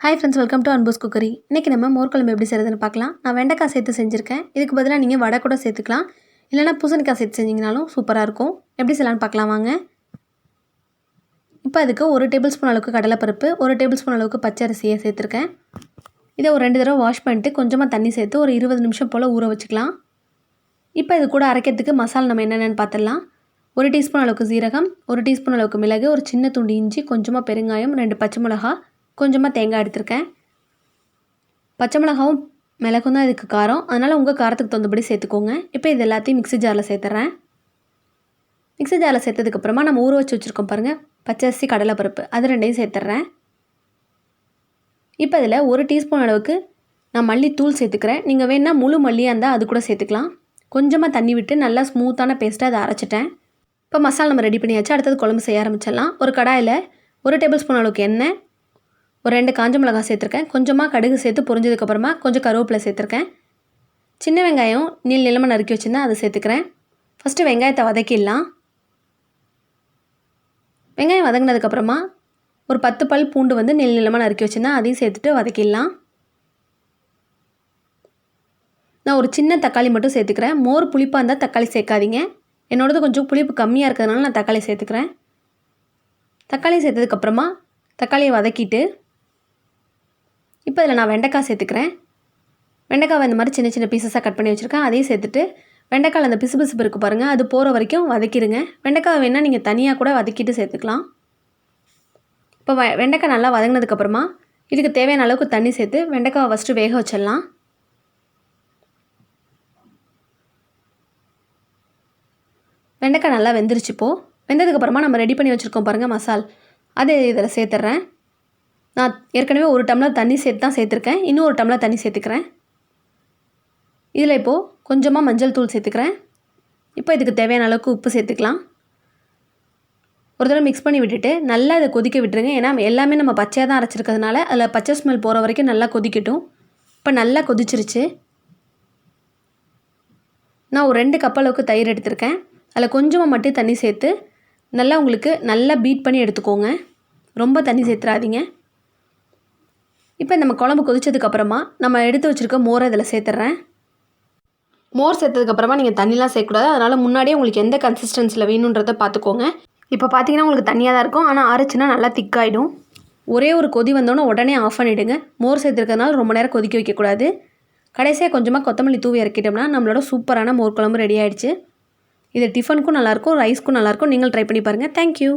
Hi friends, welcome to Anbu's cookery. இன்றைக்கி நம்ம மோர் குழம்பு எப்படி செய்கிறதுன்னு பார்க்கலாம். நான் வெண்டைக்காய் சேர்த்து செஞ்சுருக்கேன். இதுக்கு பதிலாக நீங்கள் வடை கூட சேர்த்துக்கலாம். இல்லைனா பூசணிக்காய் சேர்த்து செஞ்சிங்கனாலும் சூப்பராக இருக்கும். எப்படி செய்யலான்னு பார்க்கலாம் வாங்க. இப்போ அதுக்கு 1 டேபிள் ஸ்பூன் அளவுக்கு கடலைப்பருப்பு, 1 டேபிள் ஸ்பூன் அளவுக்கு பச்சரிசியை சேர்த்துருக்கேன். இதை ஒரு 2 தடவை வாஷ் பண்ணிட்டு கொஞ்சமாக தண்ணி சேர்த்து ஒரு 20 நிமிஷம் போல் ஊற வச்சுக்கலாம். இப்போ இது கூட அரைக்கிறதுக்கு மசாலா நம்ம என்னென்னு பார்த்துடலாம். 1 டீஸ்பூன் அளவுக்கு சீரகம், 1 டீஸ்பூன் அளவுக்கு மிளகு, ஒரு சின்ன துண்டு இஞ்சி, கொஞ்சமாக பெருங்காயம், 2 பச்சை மிளகா, கொஞ்சமாக தேங்காய் எடுத்திருக்கேன். பச்சை மிளகாவும் மிளகும் தான் இதுக்கு காரம், அதனால் உங்கள் காரத்துக்கு தகுந்தபடி சேர்த்துக்கோங்க. இப்போ இது எல்லாத்தையும் மிக்ஸி ஜாரில் சேர்த்துறேன். மிக்ஸி ஜாரில் சேர்த்ததுக்கப்புறமா நம்ம ஊற வச்சு வச்சுருக்கோம் பாருங்கள், பச்சரிசி கடலைப்பருப்பு, அது ரெண்டையும் சேர்த்துட்றேன். இப்போ இதில் 1 டீஸ்பூன் அளவுக்கு நான் மல்லித்தூள் சேர்த்துக்கிறேன். நீங்கள் வேணால் முழு மல்லியாக இருந்தால் அது கூட சேர்த்துக்கலாம். கொஞ்சமாக தண்ணி விட்டு நல்லா ஸ்மூத்தான பேஸ்ட்டாக அதை அரைச்சிட்டேன். இப்போ மசாலா நம்ம ரெடி பண்ணியாச்சு. அடுத்தது குழம்பு செய்ய ஆரம்பிச்சிடலாம். ஒரு கடாயில் 1 டேபிள் ஸ்பூன் அளவுக்கு எண்ணெய், ஒரு 2 காஞ்ச மிளகாய் சேர்த்துருக்கேன். கொஞ்சமாக கடுகு சேர்த்து பொரிஞ்சதுக்கப்புறமா கொஞ்சம் கருவேப்பிலை சேர்த்துருக்கேன். சின்ன வெங்காயம் நீளமாக நறுக்கி வச்சுருந்தேன், அதை சேர்த்துக்கிறேன். ஃபஸ்ட்டு வெங்காயத்தை வதக்கிடலாம். வெங்காயம் வதங்கினதுக்கப்புறமா ஒரு 10 பல் பூண்டு வந்து நீளமாக நறுக்கி வச்சுருந்தேன், அதையும் சேர்த்துட்டு வதக்கிடலாம். நான் ஒரு சின்ன தக்காளி மட்டும் சேர்த்துக்கிறேன். மோர் புளிப்பாக இருந்தால் தக்காளி சேர்க்காதீங்க. என்னோடது கொஞ்சம் புளிப்பு கம்மியாக இருக்கிறதுனால நான் தக்காளி சேர்த்துக்கிறேன். தக்காளி சேர்த்ததுக்கப்புறமா தக்காளியை வதக்கிட்டு இப்போ இதில் நான் வெண்டைக்காய் சேர்த்துக்கிறேன். வெண்டைக்காவை இந்த மாதிரி சின்ன சின்ன பீசஸாக கட் பண்ணி வச்சுருக்கேன், அதையும் சேர்த்துட்டு வெண்டைக்காயில் அந்த பிசுபிசுப்பு இருக்குது பாருங்கள், அது போகிற வரைக்கும் வதக்கிடுங்க. வெண்டைக்காய் வேணால் நீங்கள் தனியாக கூட வதக்கிட்டு சேர்த்துக்கலாம். இப்போ வெண்டைக்காய் நல்லா வதங்கினதுக்கப்புறமா இதுக்கு தேவையான அளவுக்கு தண்ணி சேர்த்து வெண்டைக்காவை ஃபஸ்ட்டு வேக வச்சிடலாம். வெண்டைக்காய் நல்லா வெந்துருச்சுப்போ. வெந்ததுக்கப்புறமா நம்ம ரெடி பண்ணி வச்சுருக்கோம் பாருங்கள் மசால், அது இதில் சேர்த்துட்றேன். நான் ஏற்கனவே 1 டம்ளர் தண்ணி சேர்த்து தான் சேர்த்துருக்கேன். இன்னும் 1 டம்ளர் தண்ணி சேர்த்துக்கிறேன். இதில் இப்போது கொஞ்சமாக மஞ்சள் தூள் சேர்த்துக்கிறேன். இப்போ இதுக்கு தேவையான அளவுக்கு உப்பு சேர்த்துக்கலாம். ஒரு தடவை மிக்ஸ் பண்ணி விட்டுட்டு நல்லா இதை கொதிக்க விட்டுருங்க. ஏன்னா எல்லாமே நம்ம பச்சையாக தான் அரைச்சிருக்கிறதுனால அதில் பச்சை ஸ்மெல் போகிற வரைக்கும் நல்லா கொதிக்கட்டும். இப்போ நல்லா கொதிச்சிருச்சு. நான் ஒரு 2 கப் அளவுக்கு தயிர் எடுத்திருக்கேன். அதில் கொஞ்சமாக மட்டும் தண்ணி சேர்த்து நல்லா உங்களுக்கு நல்லா பீட் பண்ணி எடுத்துக்கோங்க. ரொம்ப தண்ணி சேர்த்துறாதீங்க. இப்போ நம்ம குழம்பு கொதிச்சதுக்கப்புறமா நம்ம எடுத்து வச்சுருக்க மோரை இதில் சேர்த்துட்றேன். மோர் சேர்த்ததுக்கப்புறமா நீங்கள் தண்ணிலாம் சேர்க்கக்கூடாது. அதனால் முன்னாடியே உங்களுக்கு எந்த கன்சிஸ்டன்சியில் வேணுன்றதை பார்த்துக்கோங்க. இப்போ பார்த்தீங்கன்னா உங்களுக்கு தண்ணியாக தான் இருக்கும், ஆனால் ஆறுச்சுன்னா நல்லா திக்காயிடும். ஒரே ஒரு கொதி வந்தோன்னே உடனே ஆஃப் பண்ணிவிடுங்க. மோர் சேர்த்துருக்கிறதுனால ரொம்ப நேரம் கொதிக்க வைக்கக்கூடாது. கடைசியாக கொஞ்சமாக கொத்தமல்லி தூவி இறக்கிட்டோம்னா நம்மளோட சூப்பரான மோர் குழம்பு ரெடி ஆகிடுச்சு. இது டிஃபனுக்கும் நல்லாயிருக்கும், ரைஸ்க்கும் நல்லாயிருக்கும். நீங்கள் ட்ரை பண்ணி பாருங்கள். தேங்க்யூ.